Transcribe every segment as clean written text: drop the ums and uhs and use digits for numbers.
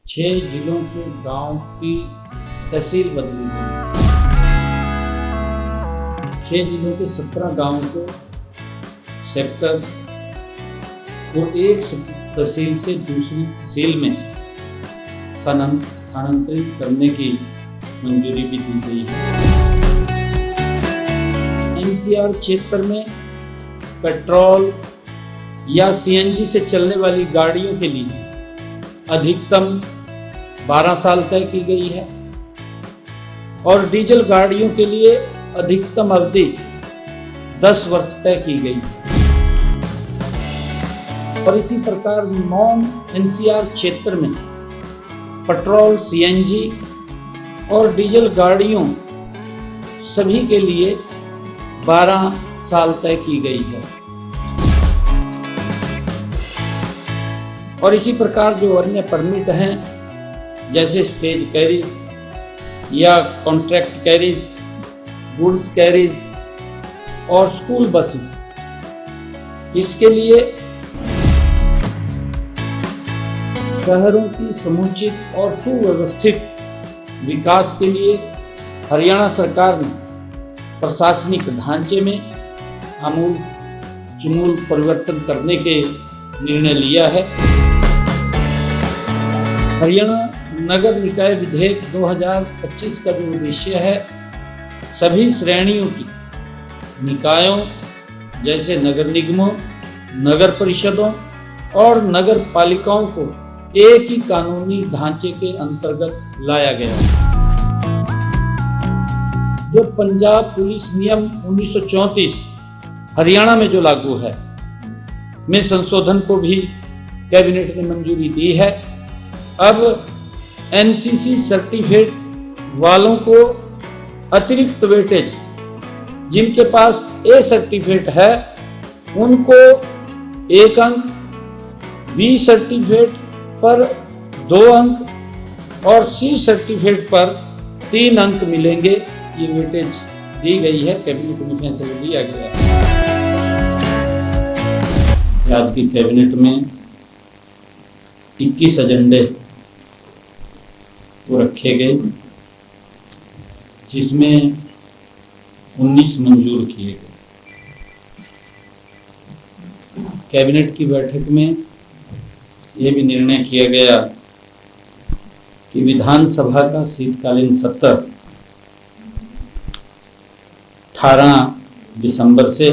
6 जिलों के गांव की तहसील बदली गई। 6 जिलों के 17 गांवों को सेक्टर्स को एक तहसील से दूसरी तहसील में स्थानांतरित करने की मंजूरी भी दी गई है। एनसीआर क्षेत्र में पेट्रोल या सीएनजी से चलने वाली गाड़ियों के लिए अधिकतम 12 साल तय की गई है और डीजल गाड़ियों के लिए अधिकतम अवधि 10 वर्ष तय की गई है। और इसी प्रकार नॉन एनसीआर क्षेत्र में पेट्रोल, सीएनजी और डीजल गाड़ियों सभी के लिए 12 साल तय की गई है। और इसी प्रकार जो अन्य परमिट हैं जैसे स्टेज कैरीज या कॉन्ट्रैक्ट कैरीज, गुड्स कैरीज और स्कूल बसेस, इसके लिए शहरों की समुचित और सुव्यवस्थित विकास के लिए हरियाणा सरकार ने प्रशासनिक ढांचे में आमूल परिवर्तन करने के निर्णय लिया है। हरियाणा नगर निकाय विधेयक 2025 का जो उद्देश्य है, सभी श्रेणियों की निकायों जैसे नगर निगमों, नगर परिषदों और नगर पालिकाओं को एक ही कानूनी ढांचे के अंतर्गत लाया गया। जो पंजाब पुलिस नियम 1934 हरियाणा में जो लागू है, में संशोधन को भी कैबिनेट ने मंजूरी दी है। अब एनसीसी सर्टिफिकेट वालों को अतिरिक्त वेटेज, जिनके पास ए सर्टिफिकेट है उनको 1 अंक, बी सर्टिफिकेट पर 2 अंक और सी सर्टिफिकेट पर 3 अंक मिलेंगे। ये वेटेज दी गई है, कैबिनेट में फैसला लिया गया है। आज की कैबिनेट में 21 एजेंडे वो रखे गए, जिसमें 19 मंजूर किए गए। कैबिनेट की बैठक में ये भी निर्णय किया गया कि विधानसभा का शीतकालीन सत्र 18 दिसंबर से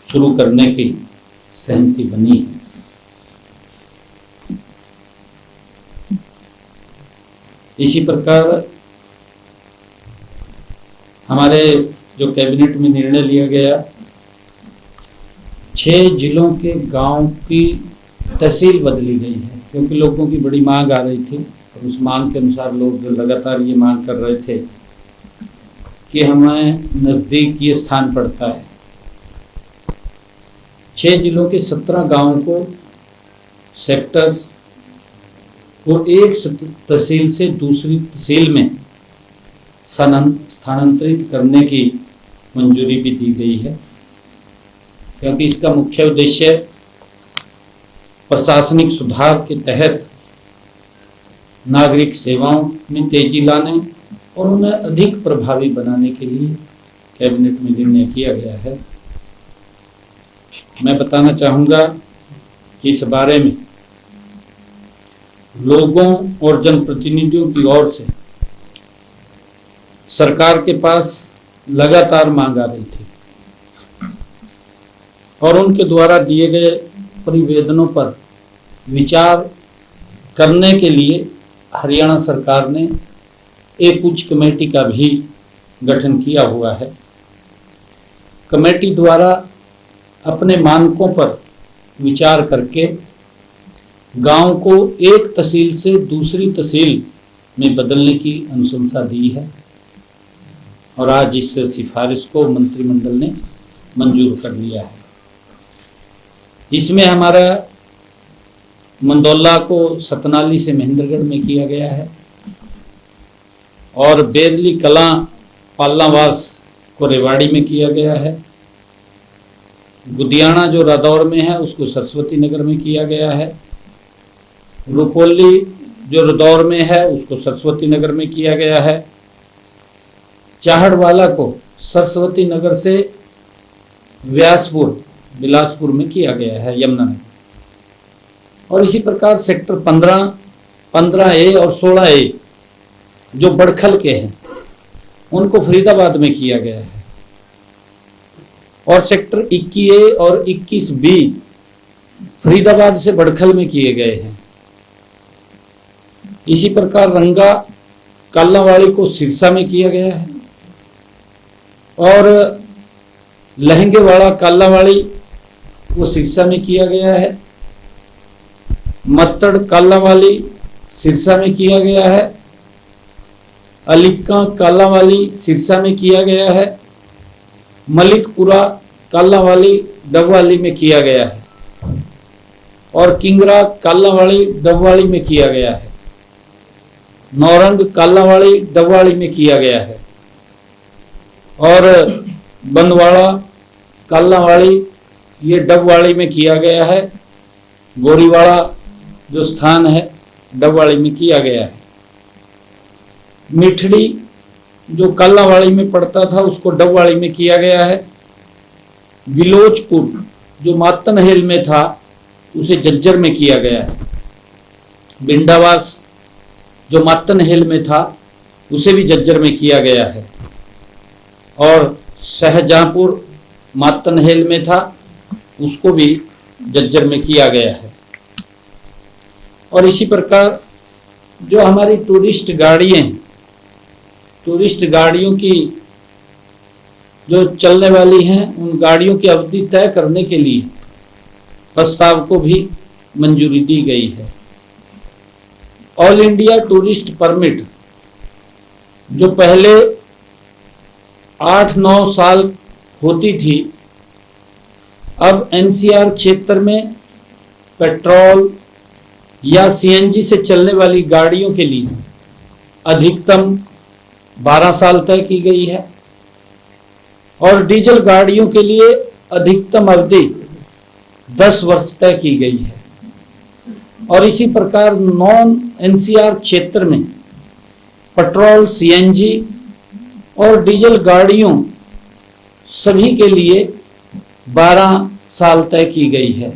शुरू करने की सहमति बनी है। इसी प्रकार हमारे जो कैबिनेट में निर्णय लिया गया, 6 जिलों के गांव की तहसील बदली गई है, क्योंकि लोगों की बड़ी मांग आ रही थी और उस मांग के अनुसार लोग लगातार ये मांग कर रहे थे कि हमें नज़दीक ये स्थान पड़ता है। 6 जिलों के 17 गांवों को सेक्टर्स को एक तहसील से दूसरी तहसील में स्थानांतरित करने की मंजूरी भी दी गई है, क्योंकि इसका मुख्य उद्देश्य प्रशासनिक सुधार के तहत नागरिक सेवाओं में तेजी लाने और उन्हें अधिक प्रभावी बनाने के लिए कैबिनेट में निर्णय किया गया है। मैं बताना चाहूँगा कि इस बारे में लोगों और जनप्रतिनिधियों की ओर से सरकार के पास लगातार मांग आ रही थी और उनके द्वारा दिए गए प्रतिवेदनों पर विचार करने के लिए हरियाणा सरकार ने एक उच्च कमेटी का भी गठन किया हुआ है। कमेटी द्वारा अपने मानकों पर विचार करके गांव को एक तहसील से दूसरी तहसील में बदलने की अनुशंसा दी है और आज इस सिफारिश को मंत्रिमंडल ने मंजूर कर लिया है। इसमें हमारा मंदौला को सतनाली से महेंद्रगढ़ में किया गया है और बेरली कलां पालनावास को रेवाड़ी में किया गया है। गुदियाना जो रादौर में है उसको सरस्वती नगर में किया गया है रुपौली जो रुदौर में है उसको सरस्वती नगर में किया गया है। चाहड़वाला को सरस्वती नगर से व्यासपुर बिलासपुर में किया गया है, यमुनानगर। और इसी प्रकार सेक्टर 15, 15A और 16A जो बड़खल के हैं उनको फरीदाबाद में किया गया है। और सेक्टर 21A और 21B फरीदाबाद से बड़खल में किए गए हैं। इसी प्रकार रंगा कालावाड़ी को सिरसा में किया गया है और लहंगेवाड़ा कालावाड़ी वो सिरसा में किया गया है। मत्तड़ कालावाली सिरसा में किया गया है। अलीका कालावाली सिरसा में किया गया है। मलिकपुरा कालावाली डबवाली में किया गया है और किंगरा कालावाड़ी डबवाली में किया गया है। नौरंग कालावाड़ी डबवाली में किया गया है और बंदवाड़ा कालावाड़ी ये डबवाली में किया गया है। गोरीवाड़ा जो स्थान है डबवाली में किया गया है। मिठड़ी जो कालावाड़ी में पड़ता था उसको डबवाली में किया गया है। बिलोचपुर जो मातनहेल में था उसे जज्जर में किया गया है। बिंडावास जो मातनहेल में था उसे भी जज्जर में किया गया है। और शाहजहांपुर मातनहेल में था उसको भी जज्जर में किया गया है। और इसी प्रकार जो हमारी टूरिस्ट गाड़ियाँ हैं, टूरिस्ट गाड़ियों की जो चलने वाली हैं उन गाड़ियों की अवधि तय करने के लिए प्रस्ताव को भी मंजूरी दी गई है। ऑल इंडिया टूरिस्ट परमिट जो पहले 8-9 साल होती थी, अब एनसीआर क्षेत्र में पेट्रोल या सीएनजी से चलने वाली गाड़ियों के लिए अधिकतम 12 साल तय की गई है और डीजल गाड़ियों के लिए अधिकतम अवधि 10 वर्ष तय की गई है। और इसी प्रकार नॉन एनसीआर क्षेत्र में पेट्रोल, सीएनजी और डीजल गाड़ियों सभी के लिए 12 साल तय की गई है।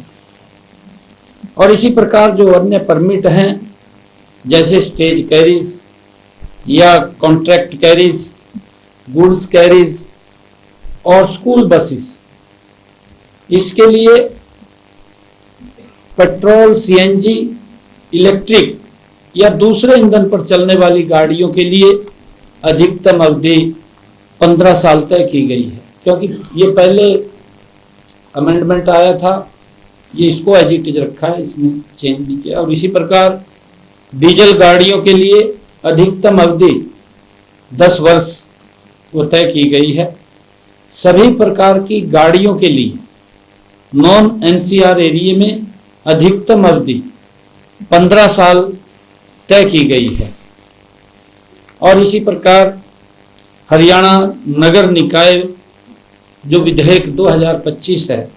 और इसी प्रकार जो अन्य परमिट हैं जैसे स्टेज कैरीज या कॉन्ट्रैक्ट कैरीज, गुड्स कैरीज और स्कूल बसेस, इसके लिए पेट्रोल, सीएनजी, इलेक्ट्रिक या दूसरे ईंधन पर चलने वाली गाड़ियों के लिए अधिकतम अवधि 15 साल तय की गई है। क्योंकि ये पहले अमेंडमेंट आया था, ये इसको एज इट इज रखा है, इसमें चेंज नहीं किया। और इसी प्रकार डीजल गाड़ियों के लिए अधिकतम अवधि 10 वर्ष वो तय की गई है। सभी प्रकार की गाड़ियों के लिए नॉन एनसीआर एरिया में अधिकतम अवधि 15 साल तय की गई है। और इसी प्रकार हरियाणा नगर निकाय जो विधेयक 2025 है,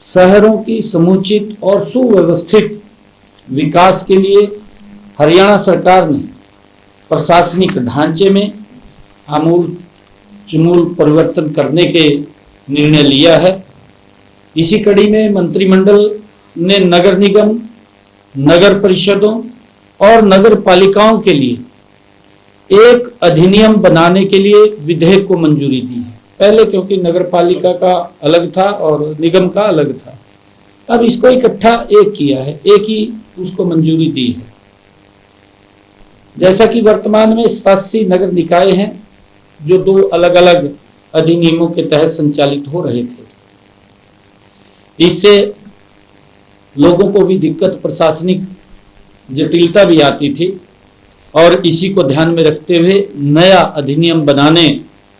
शहरों की समुचित और सुव्यवस्थित विकास के लिए हरियाणा सरकार ने प्रशासनिक ढांचे में आमूल परिवर्तन करने के निर्णय लिया है। इसी कड़ी में मंत्रिमंडल ने नगर निगम, नगर परिषदों और नगर पालिकाओं के लिए एक अधिनियम बनाने के लिए विधेयक को मंजूरी दी है। पहले क्योंकि नगर पालिका का अलग था और निगम का अलग था, अब इसको इकट्ठा एक किया है, एक ही उसको मंजूरी दी है। जैसा कि वर्तमान में 87 नगर निकाय हैं जो 2 अलग अलग अधिनियमों के तहत संचालित हो रहे थे। इससे लोगों को भी दिक्कत, प्रशासनिक जटिलता भी आती थी और इसी को ध्यान में रखते हुए नया अधिनियम बनाने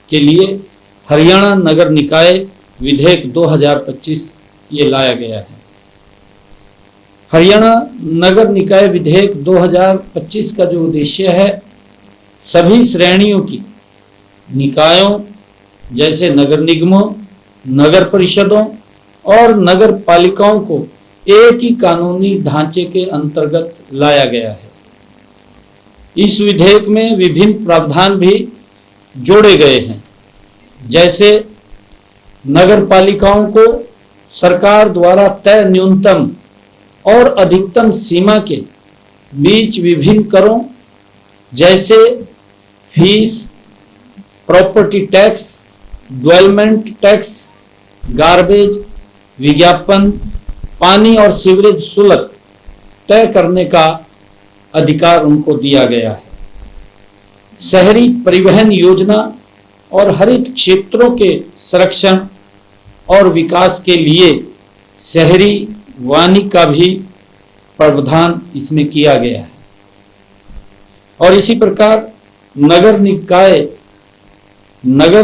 के लिए हरियाणा नगर निकाय विधेयक 2025 ये लाया गया है। हरियाणा नगर निकाय विधेयक 2025 का जो उद्देश्य है, सभी श्रेणियों की निकायों जैसे नगर निगमों, नगर परिषदों और नगर पालिकाओं को एक ही कानूनी ढांचे के अंतर्गत लाया गया है। इस विधेयक में विभिन्न प्रावधान भी जोड़े गए हैं, जैसे नगर पालिकाओं को सरकार द्वारा तय न्यूनतम और अधिकतम सीमा के बीच विभिन्न करों जैसे fees, property tax, development tax, garbage, विज्ञापन, पानी और सीवरेज शुल्क तय करने का अधिकार उनको दिया गया है। शहरी परिवहन योजना और हरित क्षेत्रों के संरक्षण और विकास के लिए शहरी वानिकी का भी प्रावधान इसमें किया गया है। और इसी प्रकार नगर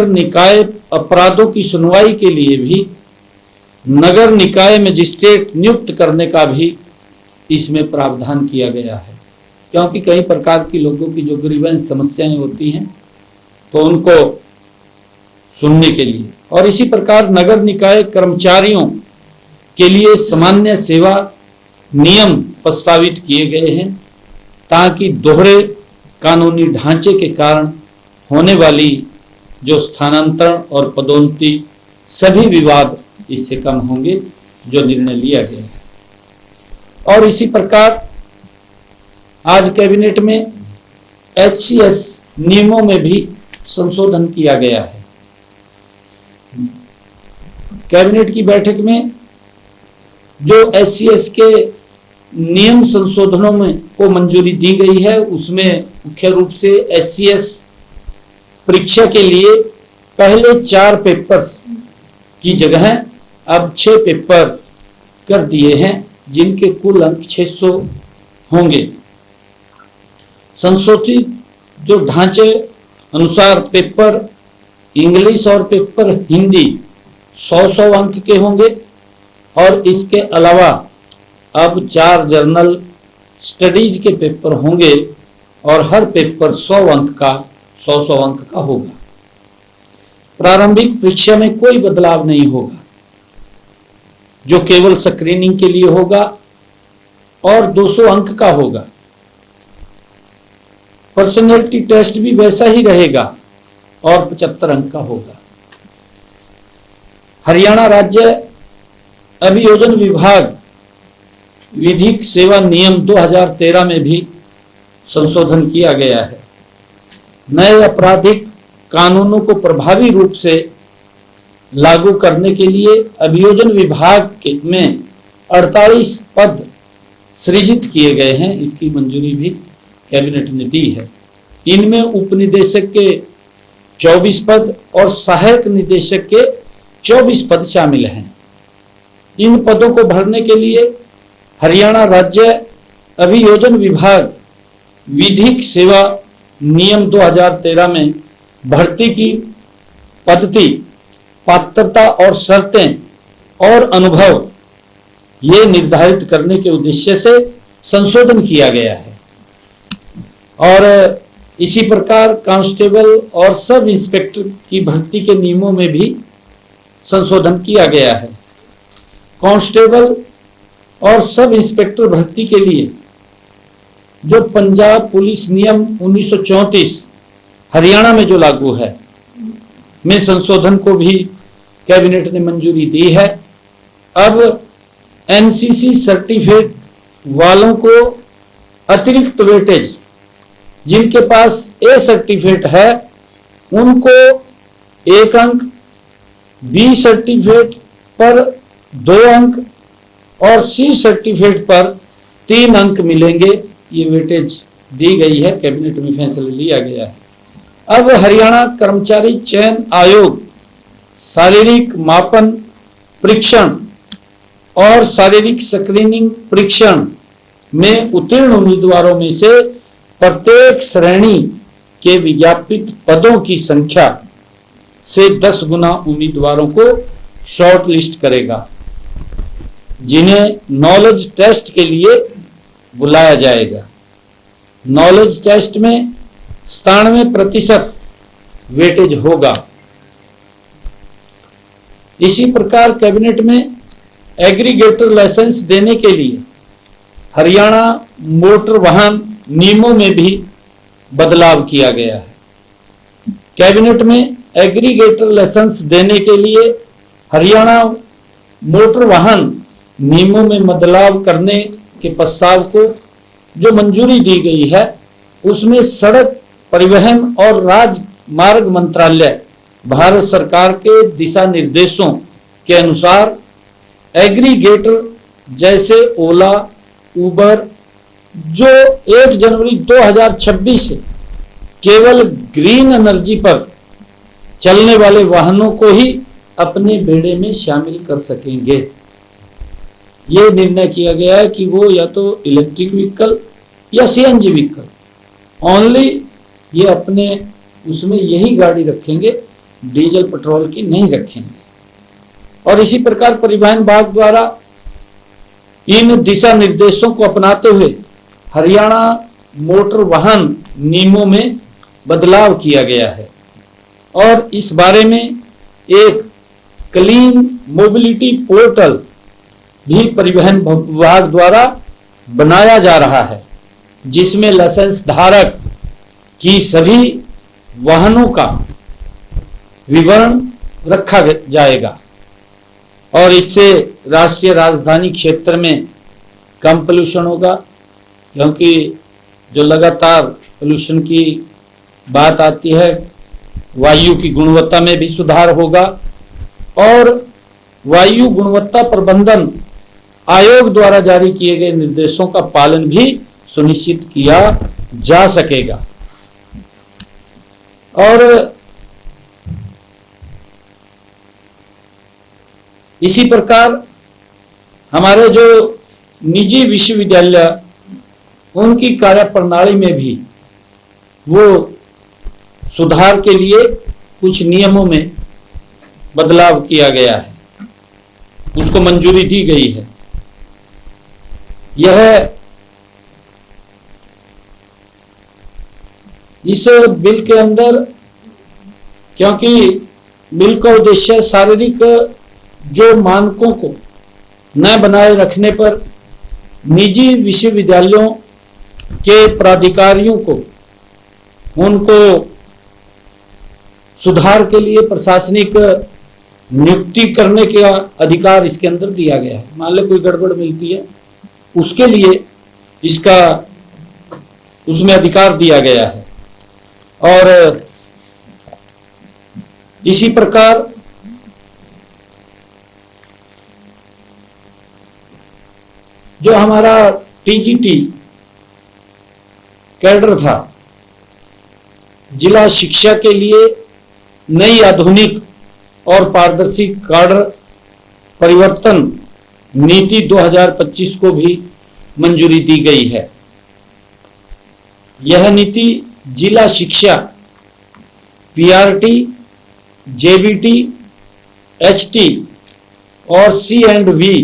निकाय अपराधों की सुनवाई के लिए भी नगर निकाय मजिस्ट्रेट नियुक्त करने का भी इसमें प्रावधान किया गया है, क्योंकि कई प्रकार की लोगों की जो ग्रीवेंस समस्याएं होती हैं तो उनको सुनने के लिए। और इसी प्रकार नगर निकाय कर्मचारियों के लिए सामान्य सेवा नियम प्रस्तावित किए गए हैं, ताकि दोहरे कानूनी ढांचे के कारण होने वाली जो स्थानांतरण और पदोन्नति सभी विवाद इससे कम होंगे, जो निर्णय लिया गया है। और इसी प्रकार आज कैबिनेट में HCS नियमों में भी संशोधन किया गया है। कैबिनेट की बैठक में जो HCS के नियम संशोधनों में को मंजूरी दी गई है, उसमें मुख्य रूप से HCS परीक्षा के लिए पहले 4 पेपर्स की जगह अब 6 पेपर कर दिए हैं, जिनके कुल अंक 600 होंगे। संशोधित जो ढांचे अनुसार पेपर इंग्लिश और पेपर हिंदी 100-100 अंक के होंगे, और इसके अलावा अब 4 जर्नल स्टडीज के पेपर होंगे और हर पेपर 100 अंक का होगा। प्रारंभिक परीक्षा में कोई बदलाव नहीं होगा, जो केवल स्क्रीनिंग के लिए होगा और 200 अंक का होगा। पर्सनैलिटी टेस्ट भी वैसा ही रहेगा और 75 अंक का होगा। हरियाणा राज्य अभियोजन विभाग विधिक सेवा नियम 2013 में भी संशोधन किया गया है। नए आपराधिक कानूनों को प्रभावी रूप से लागू करने के लिए अभियोजन विभाग में 48 पद सृजित किए गए हैं। इसकी मंजूरी भी कैबिनेट ने दी है। इनमें उपनिदेशक के 24 पद और सहायक निदेशक के 24 पद शामिल हैं। इन पदों को भरने के लिए हरियाणा राज्य अभियोजन विभाग विधिक सेवा नियम 2013 में भर्ती की पद्धति, पात्रता और शर्तें और अनुभव ये निर्धारित करने के उद्देश्य से संशोधन किया गया है। और इसी प्रकार कांस्टेबल और सब इंस्पेक्टर की भर्ती के नियमों में भी संशोधन किया गया है। कांस्टेबल और सब इंस्पेक्टर भर्ती के लिए जो पंजाब पुलिस नियम 1934 हरियाणा में जो लागू है, में संशोधन को भी कैबिनेट ने मंजूरी दी है। अब NCC सर्टिफिकेट वालों को अतिरिक्त वेटेज, जिनके पास A सर्टिफिकेट है उनको 1 अंक, B सर्टिफिकेट पर 2 अंक और C सर्टिफिकेट पर 3 अंक मिलेंगे। ये वेटेज दी गई है, कैबिनेट में फैसला लिया गया है। अब हरियाणा कर्मचारी चयन आयोग शारीरिक मापन परीक्षण और शारीरिक स्क्रीनिंग परीक्षण में उत्तीर्ण उम्मीदवारों में से प्रत्येक श्रेणी के विज्ञापित पदों की संख्या से 10 गुना उम्मीदवारों को शॉर्ट लिस्ट करेगा, जिन्हें नॉलेज टेस्ट के लिए बुलाया जाएगा। नॉलेज टेस्ट में 97% वेटेज होगा। इसी प्रकार कैबिनेट में एग्रीगेटर लाइसेंस देने के लिए हरियाणा मोटर वाहन नियमों में भी बदलाव किया गया है। कैबिनेट में एग्रीगेटर लाइसेंस देने के लिए हरियाणा मोटर वाहन नियमों में बदलाव करने के प्रस्ताव को जो मंजूरी दी गई है, उसमें सड़क परिवहन और राजमार्ग मंत्रालय भारत सरकार के दिशा निर्देशों के अनुसार एग्रीगेटर जैसे ओला, उबर जो 1 जनवरी 2026 से केवल ग्रीन एनर्जी पर चलने वाले वाहनों को ही अपने बेड़े में शामिल कर सकेंगे। ये निर्णय किया गया है कि वो या तो इलेक्ट्रिक व्हीकल या सीएनजी व्हीकल ओनली ये अपने उसमें यही गाड़ी रखेंगे, डीजल पेट्रोल की नहीं रखेंगे। और इसी प्रकार परिवहन विभाग द्वारा इन दिशा निर्देशों को अपनाते हुए हरियाणा मोटर वाहन नियमों में बदलाव किया गया है और इस बारे में एक क्लीन मोबिलिटी पोर्टल भी परिवहन विभाग द्वारा बनाया जा रहा है, जिसमें लाइसेंस धारक की सभी वाहनों का विवरण रखा जाएगा और इससे राष्ट्रीय राजधानी क्षेत्र में कम पोल्यूशन होगा, क्योंकि जो लगातार पोल्यूशन की बात आती है, वायु की गुणवत्ता में भी सुधार होगा और वायु गुणवत्ता प्रबंधन आयोग द्वारा जारी किए गए निर्देशों का पालन भी सुनिश्चित किया जा सकेगा। और इसी प्रकार हमारे जो निजी विश्वविद्यालय उनकी कार्यप्रणाली में भी वो सुधार के लिए कुछ नियमों में बदलाव किया गया है, उसको मंजूरी दी गई है। यह इस बिल के अंदर, क्योंकि बिल का उद्देश्य शारीरिक जो मानकों को न बनाए रखने पर निजी विश्वविद्यालयों के प्राधिकारियों को उनको सुधार के लिए प्रशासनिक नियुक्ति करने का अधिकार इसके अंदर दिया गया है। मान लो कोई गड़बड़ मिलती है, उसके लिए इसका उसमें अधिकार दिया गया है। और इसी प्रकार जो हमारा टीजीटी कैडर था, जिला शिक्षा के लिए नई आधुनिक और पारदर्शी कैडर परिवर्तन नीति 2025 को भी मंजूरी दी गई है। यह नीति जिला शिक्षा पीआरटी, जेबीटी, एचटी और सी&वी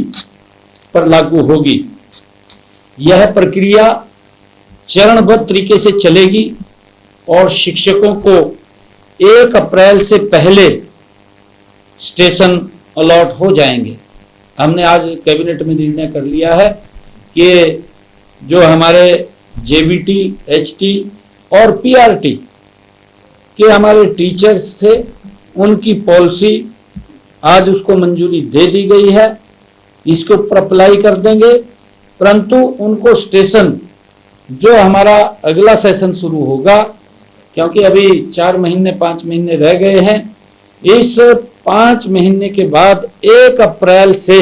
पर लागू होगी। यह प्रक्रिया चरणबद्ध तरीके से चलेगी और शिक्षकों को 1 अप्रैल से पहले स्टेशन अलॉट हो जाएंगे। हमने आज कैबिनेट में निर्णय कर लिया है कि जो हमारे जेबीटी, एचटी और पीआरटी के हमारे टीचर्स थे, उनकी पॉलिसी आज उसको मंजूरी दे दी गई है, इसके ऊपर अप्लाई कर देंगे। परंतु उनको स्टेशन जो हमारा अगला सेशन शुरू होगा, क्योंकि अभी 4 महीने 5 महीने रह गए हैं, इस 5 महीने के बाद 1 अप्रैल से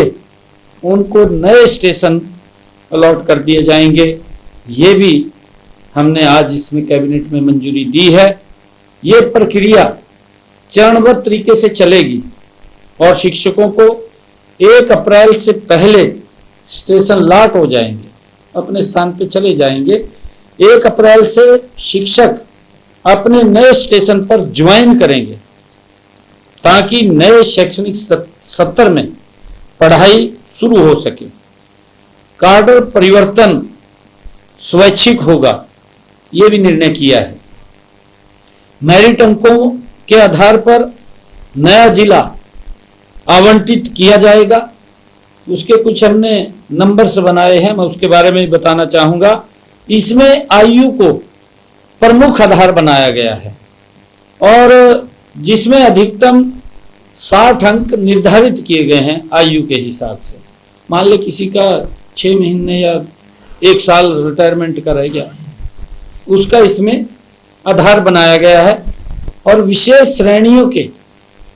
उनको नए स्टेशन अलॉट कर दिए जाएंगे। ये भी हमने आज इसमें कैबिनेट में मंजूरी दी है। ये प्रक्रिया चरणबद्ध तरीके से चलेगी और शिक्षकों को 1 अप्रैल से पहले स्टेशन लॉट हो जाएंगे, अपने स्थान पे चले जाएंगे। 1 अप्रैल से शिक्षक अपने नए स्टेशन पर ज्वाइन करेंगे ताकि नए शैक्षणिक सत्र में पढ़ाई शुरू हो सके। कैडर परिवर्तन स्वैच्छिक होगा, यह भी निर्णय किया है। मेरिट अंकों के आधार पर नया जिला आवंटित किया जाएगा उसके कुछ हमने नंबर्स बनाए हैं, मैं उसके बारे में बताना चाहूंगा। इसमें आयु को प्रमुख आधार बनाया गया है और जिसमें अधिकतम 60 अंक निर्धारित किए गए हैं आयु के हिसाब से। मान ले किसी का 6 महीने या 1 साल रिटायरमेंट का रह गया, उसका इसमें आधार बनाया गया है। और विशेष श्रेणियों के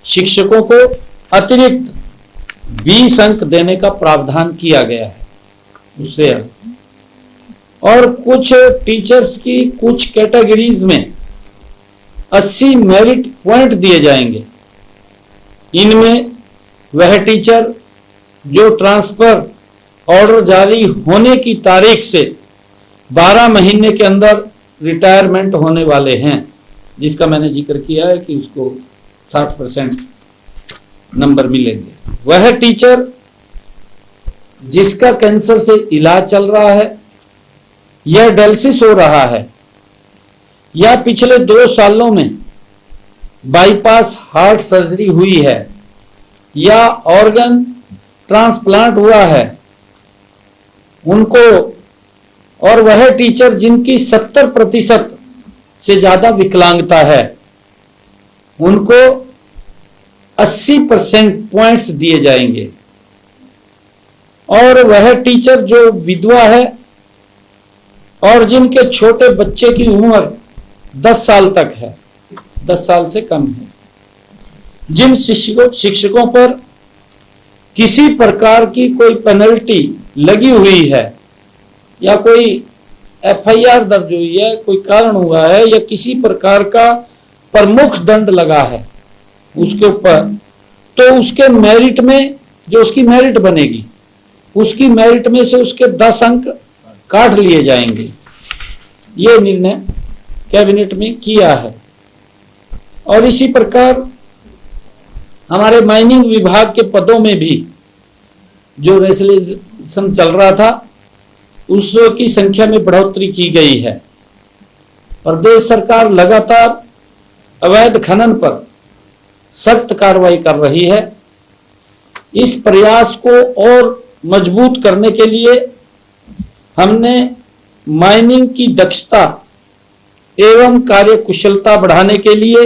शिक्षकों को अतिरिक्त 20 अंक देने का प्रावधान किया गया है उससे। और कुछ टीचर्स की कुछ कैटेगरीज में 80 मेरिट पॉइंट दिए जाएंगे। इनमें वह टीचर जो ट्रांसफर ऑर्डर जारी होने की तारीख से 12 महीने के अंदर रिटायरमेंट होने वाले हैं, जिसका मैंने जिक्र किया है कि उसको 60% नंबर मिलेंगे। वह टीचर जिसका कैंसर से इलाज चल रहा है या डायलिसिस हो रहा है या पिछले 2 सालों में बाईपास हार्ट सर्जरी हुई है या ऑर्गन ट्रांसप्लांट हुआ है उनको, और वह टीचर जिनकी 70% से ज्यादा विकलांगता है उनको 80% पॉइंट्स दिए जाएंगे। और वह टीचर जो विधवा है और जिनके छोटे बच्चे की उम्र 10 साल तक है, 10 साल से कम है, जिन शिक्षकों पर किसी प्रकार की कोई पेनल्टी लगी हुई है या कोई FIR दर्ज हुई है, कोई कारण हुआ है या किसी प्रकार का प्रमुख दंड लगा है उसके ऊपर, तो उसके मेरिट में जो उसकी मेरिट बनेगी उसकी मेरिट में से उसके 10 अंक काट लिए जाएंगे। ये निर्णय कैबिनेट में किया है। और इसी प्रकार हमारे माइनिंग विभाग के पदों में भी जो रेसलेशन चल रहा था उसकी संख्या में बढ़ोतरी की गई है। प्रदेश सरकार लगातार अवैध खनन पर सख्त कार्रवाई कर रही है। इस प्रयास को और मजबूत करने के लिए हमने माइनिंग की दक्षता एवं कार्यकुशलता बढ़ाने के लिए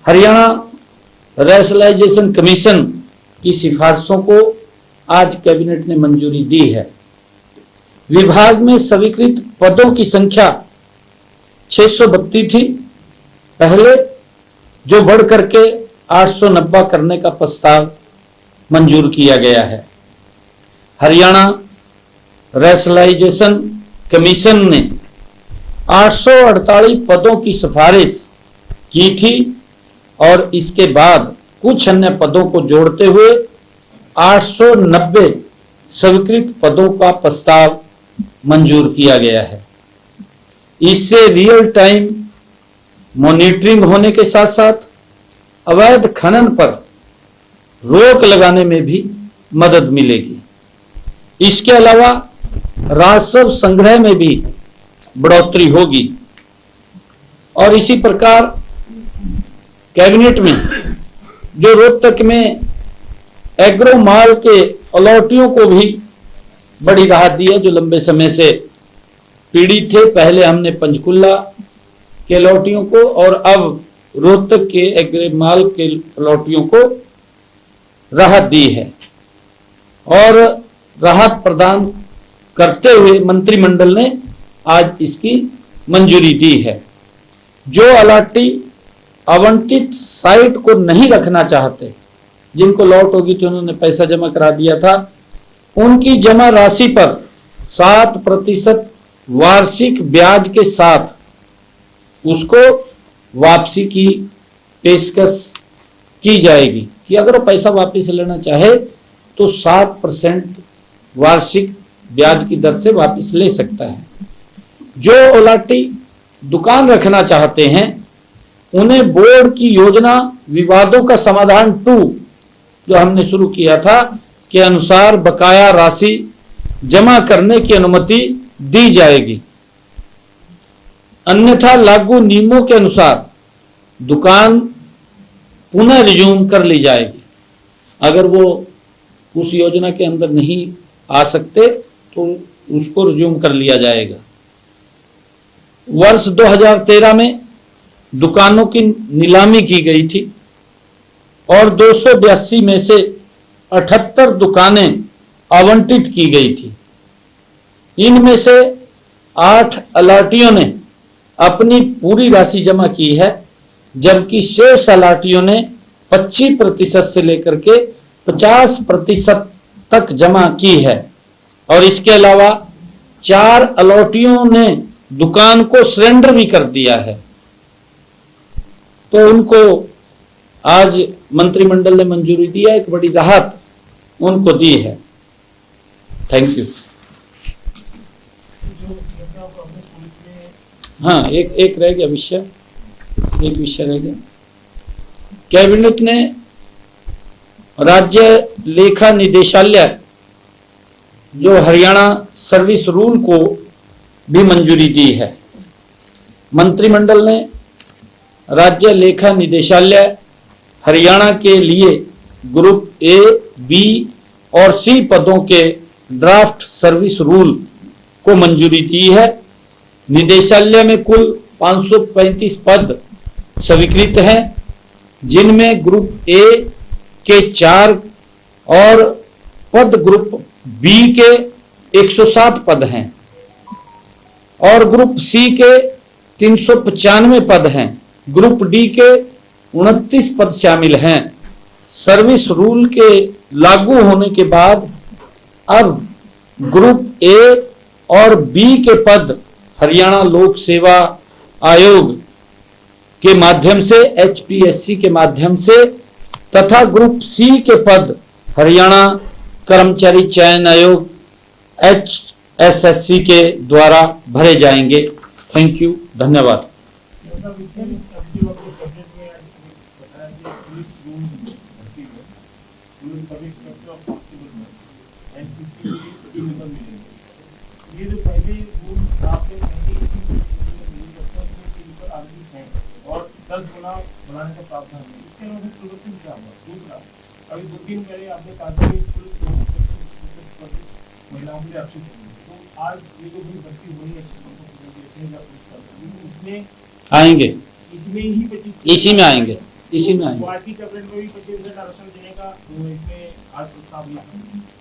हरियाणा रेशनलाइजेशन कमीशन की सिफारिशों को आज कैबिनेट ने मंजूरी दी है। विभाग में स्वीकृत पदों की संख्या 632 थी पहले, जो बढ़ करके 890 करने का प्रस्ताव मंजूर किया गया है। हरियाणा रेशनलाइजेशन कमीशन ने 848 पदों की सिफारिश की थी और इसके बाद कुछ अन्य पदों को जोड़ते हुए 890 स्वीकृत पदों का प्रस्ताव मंजूर किया गया है। इससे रियल टाइम मॉनिटरिंग होने के साथ साथ अवैध खनन पर रोक लगाने में भी मदद मिलेगी। इसके अलावा राजस्व संग्रह में भी बढ़ोतरी होगी। और इसी प्रकार कैबिनेट में जो रोहतक में एग्रो माल के अलॉटियों को भी बड़ी राहत दी है, जो लंबे समय से पीड़ित थे। पहले हमने पंचकुला के अलॉटियों को और अब रोहतक के एग्रो माल के अलॉटियों को राहत दी है। और राहत प्रदान करते हुए मंत्रिमंडल ने आज इसकी मंजूरी दी है। जो अलाटी आवंटित साइट को नहीं रखना चाहते, जिनको लॉट होगी तो उन्होंने पैसा जमा करा दिया था, उनकी जमा राशि पर 7% वार्षिक ब्याज के साथ उसको वापसी की पेशकश की जाएगी कि अगर वो पैसा वापस लेना चाहे तो 7% वार्षिक ब्याज की दर से वापस ले सकता है। जो अलाटी दुकान रखना चाहते हैं उन्हें बोर्ड की योजना विवादों का समाधान 2 जो हमने शुरू किया था के अनुसार बकाया राशि जमा करने की अनुमति दी जाएगी। अन्यथा लागू नियमों के अनुसार दुकान पुनः रिज्यूम कर ली जाएगी। अगर वो उस योजना के अंदर नहीं आ सकते तो उसको रिज्यूम कर लिया जाएगा। वर्ष 2013 में दुकानों की नीलामी की गई थी और 282 में से 78 दुकानें आवंटित की गई थी। इनमें से 8 अलाटियों ने अपनी पूरी राशि जमा की है, जबकि शेष अलाटियों ने 25% से लेकर के 50% तक जमा की है। और इसके अलावा 4 अलाटियों ने दुकान को सरेंडर भी कर दिया है। तो उनको आज मंत्रिमंडल ने मंजूरी दिया, एक बड़ी राहत उनको दी है। Thank you. हाँ, एक रह गया विषय, एक विषय रह गया। कैबिनेट ने राज्य लेखा निदेशालय जो हरियाणा सर्विस रूल को भी मंजूरी दी है। मंत्रिमंडल ने राज्य लेखा निदेशालय हरियाणा के लिए ग्रुप ए, बी और सी पदों के ड्राफ्ट सर्विस रूल को मंजूरी दी है। निदेशालय में कुल 535 पद स्वीकृत हैं, जिनमें ग्रुप ए के 4 और पद ग्रुप बी के 107 पद हैं और ग्रुप सी के 395 पद हैं। ग्रुप डी के 29 पद शामिल हैं। सर्विस रूल के लागू होने के बाद अब ग्रुप ए और बी के पद हरियाणा लोक सेवा आयोग के माध्यम से, HPSC के माध्यम से, तथा ग्रुप सी के पद हरियाणा कर्मचारी चयन आयोग HSSC के द्वारा भरे जाएंगे। थैंक यू, धन्यवाद। ये जो पहले रूल आपने और 10 गुना बढ़ाने का प्रावधान है, इसके अलावा प्रदर्शन क्या हुआ? दूसरा, अभी 2 दिन पहले आपने कहा था कि पुलिस महिलाओं के लिए आरक्षित होगी, तो आज ये जो भी भर्ती हुई है इसमें आएंगे, इसमें ही 25 इसी में आएंगे, इसी में आएंगे। पार्टी कैबिनेट में भी 25% आरक्षण देने का इसमें आज प्रस्ताव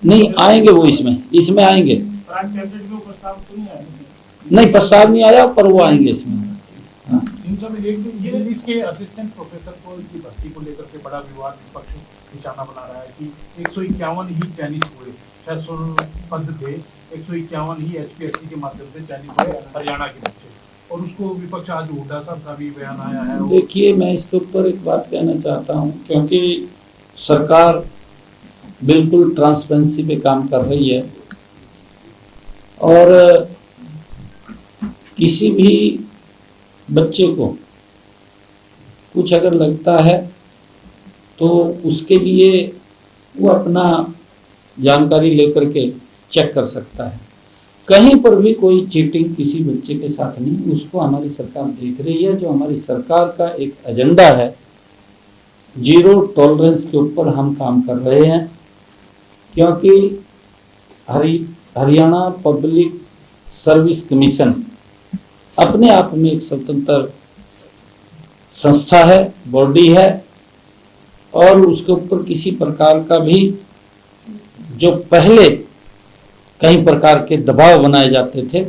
नहीं आएंगे, वो इसमें आएंगे। कैबिनेट में प्रस्ताव तो नहीं आया? नहीं, प्रस्ताव नहीं आया, पर वो आएंगे इसमें। ये इसके असिस्टेंट प्रोफेसर को की भर्ती को लेकर के बड़ा विवाद विपक्ष निशाना बना रहा है कि 151 ही चयनित हुए, 600 पद थे, 151 ही HPSC के माध्यम से चयनित हुए हरियाणा के बच्चे, और उसको विपक्ष आज हुड्डा साहब का भी बयान आया है। देखिए, मैं इसके ऊपर एक बात कहना चाहता हूँ, क्योंकि सरकार बिल्कुल ट्रांसपेरेंसी पे काम कर रही है और किसी भी बच्चे को कुछ अगर लगता है तो उसके लिए वो अपना जानकारी लेकर के चेक कर सकता है। कहीं पर भी कोई चीटिंग किसी बच्चे के साथ नहीं, उसको हमारी सरकार देख रही है। जो हमारी सरकार का एक एजेंडा है, 0 टॉलरेंस के ऊपर हम काम कर रहे हैं, क्योंकि हरियाणा पब्लिक सर्विस कमीशन अपने आप में एक स्वतंत्र संस्था है, बॉडी है, और उसके ऊपर किसी प्रकार का भी जो पहले कई प्रकार के दबाव बनाए जाते थे,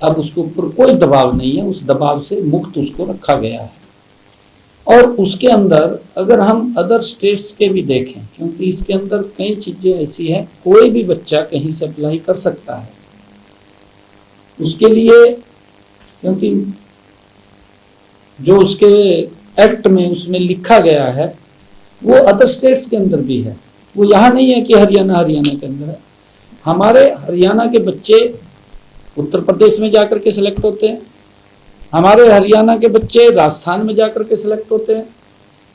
अब उसके ऊपर कोई दबाव नहीं है। उस दबाव से मुक्त उसको रखा गया है। और उसके अंदर अगर हम अदर स्टेट्स के भी देखें, क्योंकि इसके अंदर कई चीजें ऐसी हैं, कोई भी बच्चा कहीं से अप्लाई कर सकता है। उसके लिए, क्योंकि जो उसके एक्ट में उसमें लिखा गया है वो अदर स्टेट्स के अंदर भी है, वो यहाँ नहीं है कि हरियाणा के अंदर है। हमारे हरियाणा के बच्चे उत्तर प्रदेश में जाकर के सिलेक्ट होते हैं, हमारे हरियाणा के बच्चे राजस्थान में जाकर के सिलेक्ट होते हैं,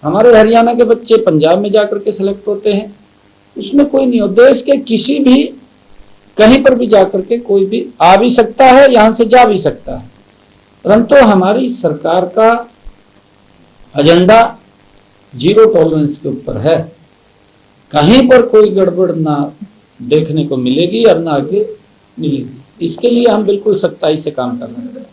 हमारे हरियाणा के बच्चे पंजाब में जाकर के सिलेक्ट होते हैं। उसमें कोई नहीं हो, देश के किसी भी कहीं पर भी जाकर के कोई भी आ भी सकता है, यहाँ से जा भी सकता है। परंतु हमारी सरकार का एजेंडा 0 टॉलरेंस के ऊपर है। कहीं पर कोई गड़बड़ ना देखने को मिलेगी और ना आगे मिलेगी। इसके लिए हम बिल्कुल सख्ताई से काम कर रहे हैं।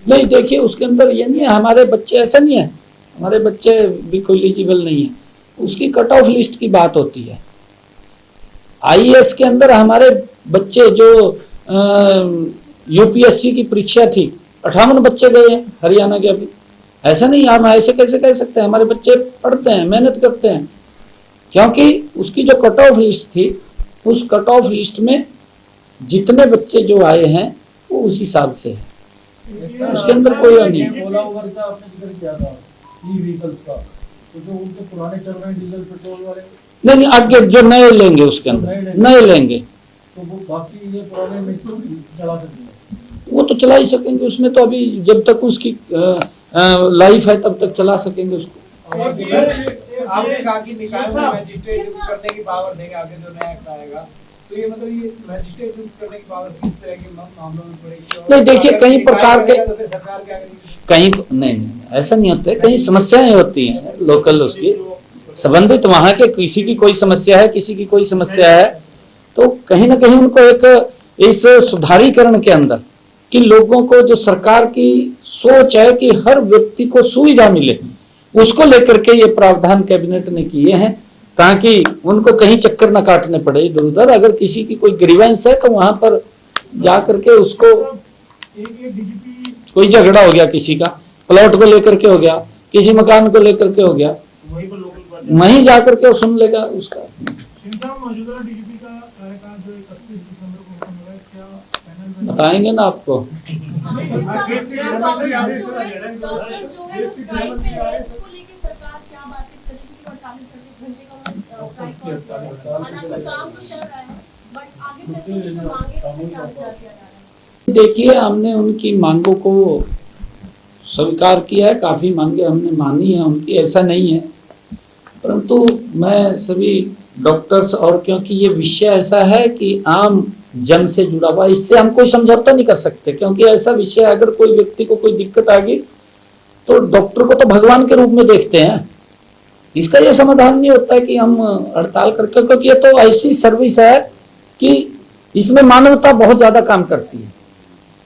नहीं देखिए, उसके अंदर ये नहीं है हमारे बच्चे, ऐसा नहीं है हमारे बच्चे बिल्कुल एलिजिबल नहीं है, उसकी कट ऑफ लिस्ट की बात होती है। आईएएस के अंदर हमारे बच्चे जो यूपीएससी की परीक्षा थी 58 बच्चे गए हैं हरियाणा के। अभी ऐसा नहीं, हम ऐसे कैसे कह सकते हैं, हमारे बच्चे पढ़ते हैं, मेहनत करते हैं, क्योंकि उसकी जो कट ऑफ लिस्ट थी उस कट ऑफ लिस्ट में जितने बच्चे जो आए हैं वो उस हिसाब से है, उसके अंदर कोई नहीं है। ओला उबर का आपने जिक्र किया था, ई व्हीकल्स का, तो जो उनके पुराने चल रहे हैं डीजल पेट्रोल वाले, नहीं आगे जो नए लेंगे उसके अंदर नए लेंगे तो वो बाकी ये पुराने में चला सकते हैं, वो तो चला ही सकेंगे। उसमें तो अभी जब तक उसकी लाइफ है तब तक चला सकेंगे उसको। आपने कहा कि निकाय में मजिस्ट्रेट करने की पावर देंगे आगे जो नया एक्ट आएगा, तो ये मतलब ये मजिस्ट्रेट करने की पावर किस तरह के मामलों में पड़ेगी? नहीं देखिए, कई प्रकार के सरकार क्या करेगी? कहीं नहीं ऐसा नहीं होता है, कहीं समस्याएं होती हैं लोकल, उसकी संबंधित वहां के किसी की कोई समस्या है, किसी की कोई समस्या है, तो कहीं ना कहीं उनको एक इस सुधारीकरण के अंदर कि लोगों को जो सरकार की सोच है कि हर व्यक्ति को सुविधा मिले, उसको लेकर के ये प्रावधान कैबिनेट ने किए हैं, ताकि उनको कहीं चक्कर न काटने पड़े इधर उधर। अगर किसी की कोई ग्रीवेंस है तो वहां पर जा करके उसको, कोई झगड़ा हो गया किसी का, प्लॉट को लेकर के हो गया, किसी मकान को लेकर के हो गया, वहीं जा करके वो सुन लेगा उसका। मौजूदा डीजीपी का कार्यकाल जो 31 दिसंबर को खत्म हुआ है, क्या पैनल बताएंगे ना आपको। देखिए, हमने उनकी मांगों को स्वीकार किया है, काफी मांगे हमने मानी है उनकी, ऐसा नहीं है, परंतु मैं सभी डॉक्टर्स, और क्योंकि ये विषय ऐसा है कि आम जन से जुड़ा हुआ, इससे हम कोई समझौता नहीं कर सकते, क्योंकि ऐसा विषय अगर कोई व्यक्ति को कोई दिक्कत आ गई तो डॉक्टर को तो भगवान के रूप में देखते हैं। इसका ये समाधान नहीं होता है कि हम हड़ताल करके, क्योंकि ये तो ऐसी सर्विस है कि इसमें मानवता बहुत ज्यादा काम करती है,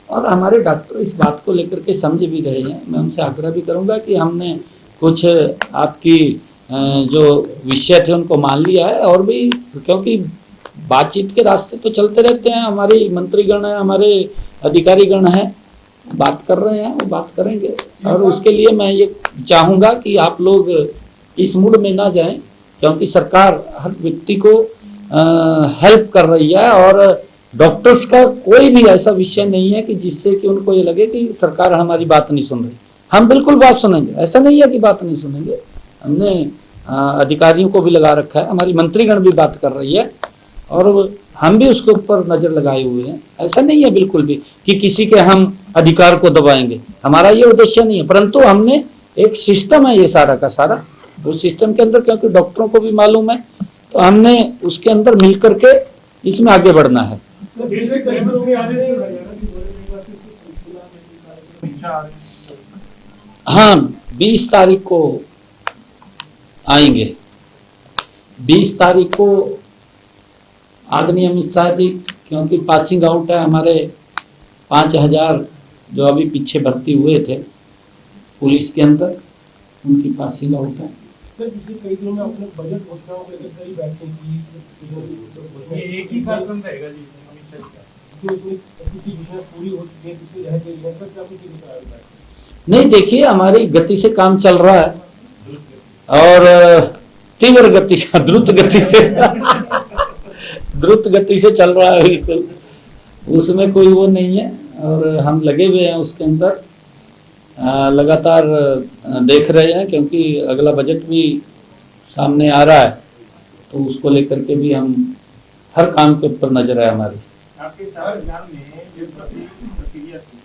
और हमारे डॉक्टर इस बात को लेकर के समझ भी रहे हैं। मैं उनसे आग्रह भी करूंगा कि हमने कुछ आपकी जो विषय थे उनको मान लिया है, और भी क्योंकि बातचीत के रास्ते तो चलते रहते हैं, हमारे मंत्रीगण है, हमारे अधिकारीगण है, बात कर रहे हैं, वो बात करेंगे। और उसके लिए मैं ये चाहूँगा कि आप लोग इस मूड में ना जाएं, क्योंकि सरकार हर व्यक्ति को हेल्प कर रही है, और डॉक्टर्स का कोई भी ऐसा विषय नहीं है कि जिससे कि उनको ये लगे कि सरकार हमारी बात नहीं सुन रही। हम बिल्कुल बात सुनेंगे, ऐसा नहीं है कि बात नहीं सुनेंगे। हमने अधिकारियों को भी लगा रखा है, हमारी मंत्रीगण भी बात कर रही है, और हम भी उसके ऊपर नजर लगाए हुए हैं। ऐसा नहीं है बिल्कुल भी कि किसी के हम अधिकार को दबाएंगे, हमारा ये उद्देश्य नहीं है, परंतु हमने एक सिस्टम है ये सारा का सारा, उस सिस्टम के अंदर, क्योंकि डॉक्टरों को भी मालूम है, तो हमने उसके अंदर मिल करके इसमें आगे बढ़ना है। हाँ, 20 तारीख को आएंगे। 20 तारीख को आदरणीय अमित शाह जी, क्योंकि पासिंग आउट है हमारे 5000 जो अभी पीछे भर्ती हुए थे पुलिस के अंदर, उनकी पासिंग आउट है। कई दिनों में अपने बजट घोषणाओं को लेकर कई बैठकें की, ये एक ही कार्यक्रम रहेगा जी अमित शाह का, उसकी घोषणा पूरी हो चुकी है, कितनी रह गई है, सब क्या कुछ दिखाया है? नहीं देखिए, हमारी गति से काम चल रहा है, और तीव्र गति से, द्रुत गति से चल रहा है, बिल्कुल उसमें कोई वो नहीं है, और हम लगे हुए हैं उसके अंदर, लगातार देख रहे हैं, क्योंकि अगला बजट भी सामने आ रहा है, तो उसको लेकर के भी हम हर काम के ऊपर नजर है हमारी। आपके साथ ध्यान में जो प्रक्रिया थी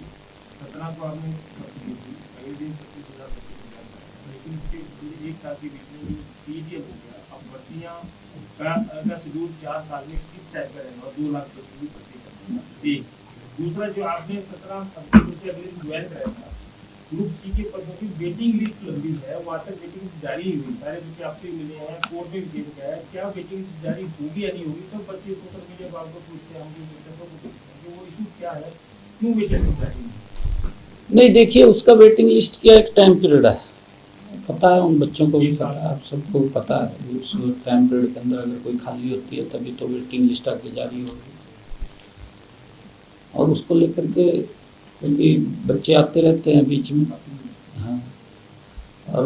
17 को आपने अगले दिन 25,000 लेकिन इसके एक साल के बीच में सीडी हो गया, अब भर्तियाँ का शेड्यूल 4 साल में किस टाइप का रहेगा, 2 लाख बच्चों की भर्ती करना। एक दूसरा, जो आपने 17 अक्टूबर से अगले ज्वाइन कराया था, ग्रुप सी के पदों की वेटिंग लिस्ट लंबी है, वो आज तक वेटिंग लिस्ट जारी नहीं हुई, सारे बच्चे आपसे मिले हैं, कोर्ट में केस गया है, क्या वेटिंग लिस्ट जारी होगी या नहीं होगी? सब बच्चे सोशल मीडिया पर आपको पूछते हैं, हम सबको पूछते हैं कि वो इशू क्या है, क्यों वेटिंग लिस्ट जारी नहीं? नहीं, देखिए, उसका वेटिंग लिस्ट क्या एक टाइम पीरियड है, पता है, उन बच्चों को भी पता है, आप सबको पता है। उस टाइम पीरियड के अंदर अगर कोई खाली होती है तभी तो वेटिंग लिस्ट आके जारी होगी। और उसको लेकर के, क्योंकि बच्चे आते रहते हैं बीच में, हाँ, और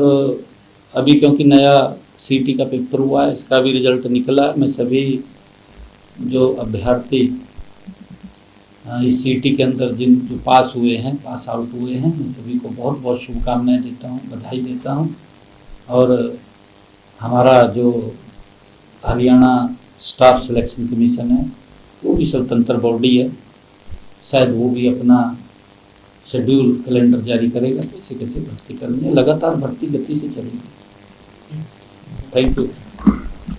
अभी क्योंकि नया सीटी का पेपर हुआ है, इसका भी रिजल्ट निकला है। मैं सभी जो अभ्यर्थी इस सीटी के अंदर जो पास हुए हैं, पास आउट हुए हैं, मैं सभी को बहुत बहुत शुभकामनाएं देता हूं, बधाई देता हूं। और हमारा जो हरियाणा स्टाफ सिलेक्शन कमीशन है, वो भी स्वतंत्र बॉडी है, शायद वो भी अपना शेड्यूल कैलेंडर जारी करेगा, कैसे कैसे भर्ती करनी है। लगातार भर्ती गति से चलेगी। Thank you.